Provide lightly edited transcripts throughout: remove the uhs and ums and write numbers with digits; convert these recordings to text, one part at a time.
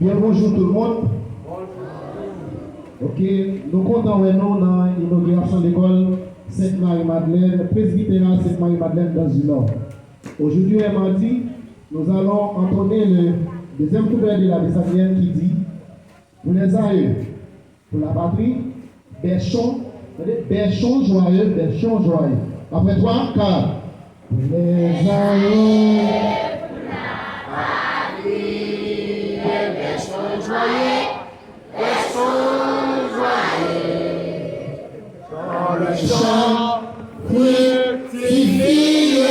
Bien bonjour tout le monde. Ok, nous comptons nous dans l'inauguration de l'école Sainte-Marie-Madeleine, presbytère Sainte-Marie-Madeleine dans le Nord. Aujourd'hui et mardi, nous allons entonner le deuxième couplet de la Messagienne qui dit pour les aïeux, pour la patrie, berchons joyeux, berchons joyeux. Après 3, 4. Pour les aïeux. Dans le chant, fructifie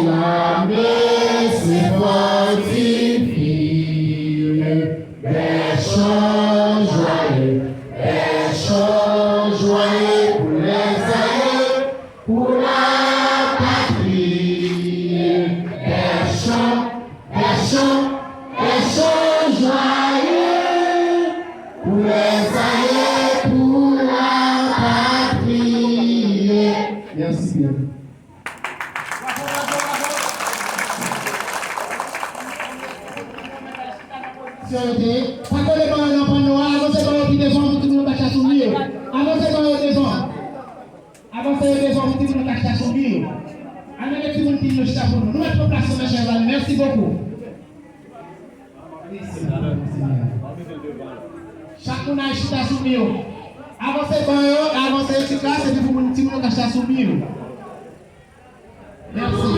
la messe fortifie. Berchons joyeux pour les aïeux, pour la patrie. Berchons joyeux pour les aïeux, pour la patrie. Merci bien. Quand les parents n'ont pas avancez dans le devant pour tout le monde cacher son mur. Avancez dans le devant. Avancez dans le devant pour tout le monde cacher son mur. Amenez tout le monde qui nous cherche pour nous. Nous mettons place sur mes chers amis. Merci beaucoup. Chacun a acheté son mur. Avancez dans le avancez dans le classe et puis pour tout le monde cacher son mur. Merci.